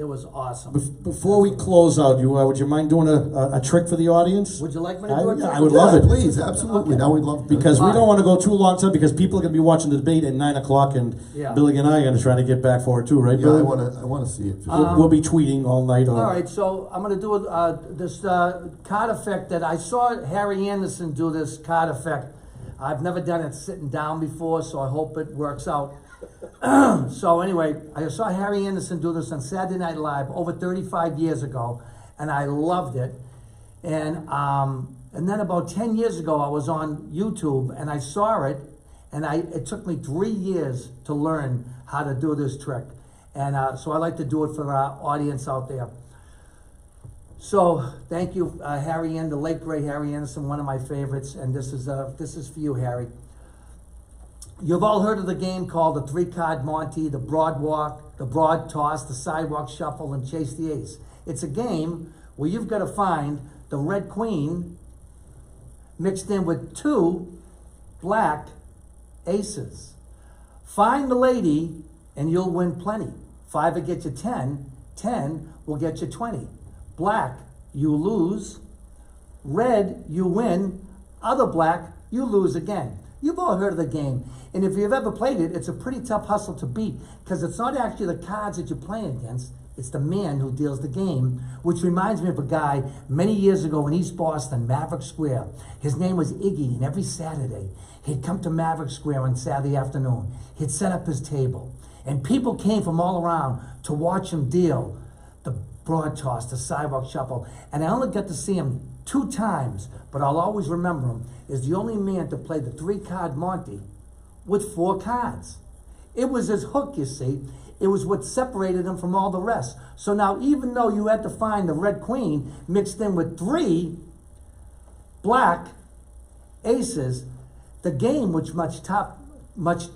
was awesome. before we close out, would you mind doing a trick for the audience? Would you like me to do it? I would love Yeah, it. please, absolutely. Okay. Now we'd love to. Because we don't want to go too long time because people are going to be watching the debate at 9 o'clock and Yeah. Billy and I are going to try to get back for it too, right, Yeah, Billy? I want to see it. We'll be tweeting all night. All right, so I'm going to do this card effect that I saw Harry Anderson do. This card effect. I've never done it sitting down before, so I hope it works out. So anyway, I saw Harry Anderson do this on Saturday Night Live over 35 years ago, and I loved it. And then about 10 years ago, I was on YouTube, and I saw it, and it took me 3 years to learn how to do this trick. And so I like to do it for our audience out there. So thank you, Harry the late great Harry Anderson, one of my favorites, and this is for you, Harry. You've all heard of the game called the 3-card Monte, the broad walk, the broad toss, the sidewalk shuffle, and chase the ace. It's a game where you've got to find the red queen mixed in with 2 black aces. Find the lady and you'll win plenty. 5 will get you 10, 10 will get you 20. Black, you lose. Red, you win. Other black, you lose again. You've all heard of the game. And if you've ever played it, it's a pretty tough hustle to beat because it's not actually the cards that you're playing against. It's the man who deals the game, which reminds me of a guy many years ago in East Boston, Maverick Square. His name was Iggy, and every Saturday, he'd come to Maverick Square on Saturday afternoon. He'd set up his table, and people came from all around to watch him deal the broad toss, the sidewalk shuffle. And I only got to see him 2 times, but I'll always remember him as the only man to play the 3-card Monte with 4 cards. It was his hook, you see. It was what separated him from all the rest. So now, even though you had to find the red queen mixed in with 3 black aces, the game was much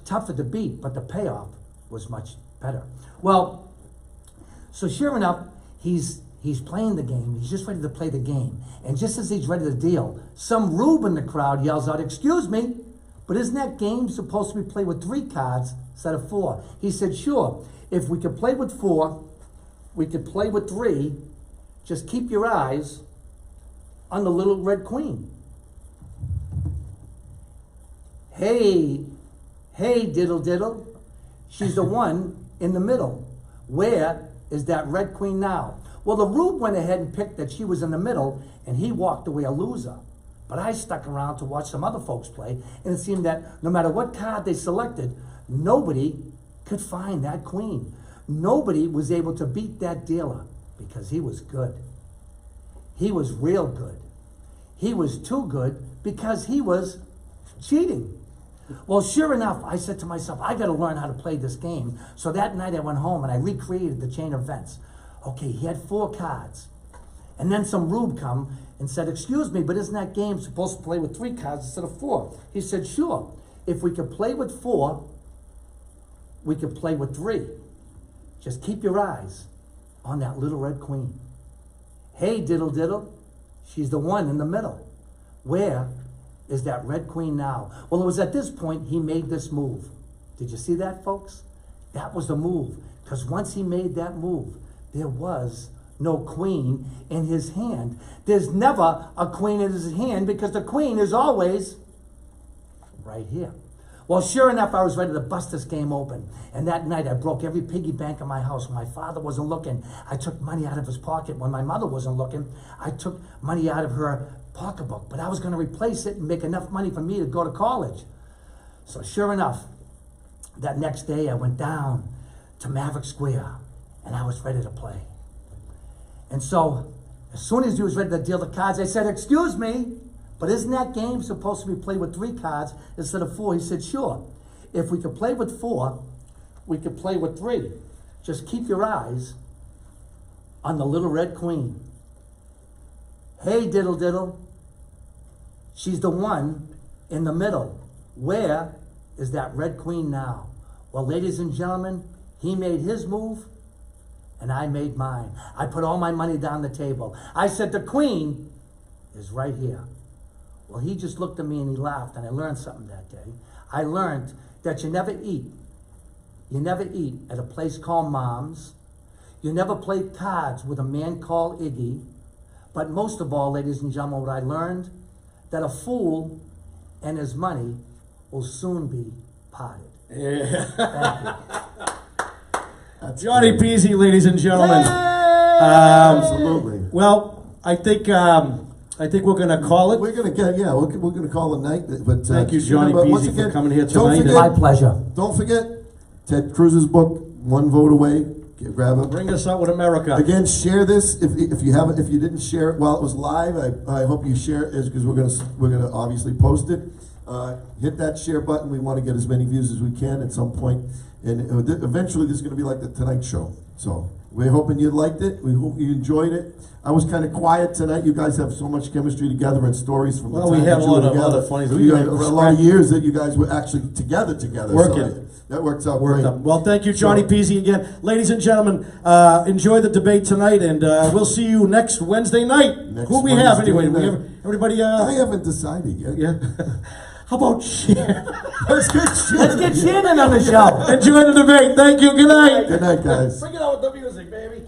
tougher to beat, but the payoff was much better. Well, so sure enough, he's playing the game. He's just ready to play the game. And just as he's ready to deal, some rube in the crowd yells out, "Excuse me, but isn't that game supposed to be played with 3 cards instead of 4? He said, "Sure, if we could play with 4, we could play with 3. Just keep your eyes on the little red queen." Hey, diddle diddle, she's the one in the middle. Where is that red queen now? Well, the rube went ahead and picked that she was in the middle, and he walked away a loser. But I stuck around to watch some other folks play, and it seemed that no matter what card they selected, nobody could find that queen. Nobody was able to beat that dealer because he was good. He was real good. He was too good because he was cheating. Well, sure enough, I said to myself, I got to learn how to play this game. So that night I went home and I recreated the chain of events. Okay, he had 4 cards. And then some rube come and said, "Excuse me, but isn't that game supposed to play with 3 cards instead of 4? He said, "Sure. If we could play with 4, we could play with 3. Just keep your eyes on that little red queen. Hey, diddle diddle, she's the one in the middle. Where is that red queen now?" Well, it was at this point he made this move. Did you see that, folks? That was the move. Because once he made that move, there was no queen in his hand. There's never a queen in his hand because the queen is always right here. Well, sure enough, I was ready to bust this game open. And that night, I broke every piggy bank in my house. When my father wasn't looking, I took money out of his pocket. When my mother wasn't looking, I took money out of her pocketbook. But I was going to replace it and make enough money for me to go to college. So sure enough, that next day, I went down to Maverick Square, and I was ready to play. And so, as soon as he was ready to deal the cards, I said, "Excuse me, but isn't that game supposed to be played with 3 cards instead of 4? He said, "Sure. If we could play with 4, we could play with 3. Just keep your eyes on the little red queen. Hey, diddle diddle, she's the one in the middle. Where is that red queen now?" Well, ladies and gentlemen, he made his move, and I made mine. I put all my money down the table. I said, "The queen is right here." Well, he just looked at me and he laughed, and I learned something that day. I learned that you never eat at a place called Mom's. You never play cards with a man called Iggy. But most of all, ladies and gentlemen, what I learned, that a fool and his money will soon be parted. Yeah. Thank you. That's Johnny great. Pizzi, ladies and gentlemen. Absolutely. Well, I think we're going to call it. We're gonna we're gonna call it a night. But Thank you, Johnny remember, once Pizzi, for again, coming here don't tonight. My forget- pleasure. Don't forget Ted Cruz's book, One Vote Away. Grab it. Bring us out with America. Again, share this if you haven't, if you didn't share it while it was live. I hope you share it because we're gonna obviously post it. Hit that share button. We want to get as many views as we can at some point, and eventually this is going to be like the Tonight Show. So we're hoping you liked it. We hope you enjoyed it. I was kind of quiet tonight. You guys have so much chemistry together and stories from the Well, time we had that a you were lot together. of funny. You had a lot of years that you guys were actually together. Working. So that works out great. Well, thank you, Johnny Pizzi, again. Ladies and gentlemen, enjoy the debate tonight, and we'll see you next Wednesday night. Next Who we have Wednesday anyway? night. Everybody, I haven't decided yet. yeah. How about Shannon? Let's get shit. Let's get Shannon on the show. Enjoy the debate. Thank you. Good night. Good night, guys. Bring it out with the music, baby.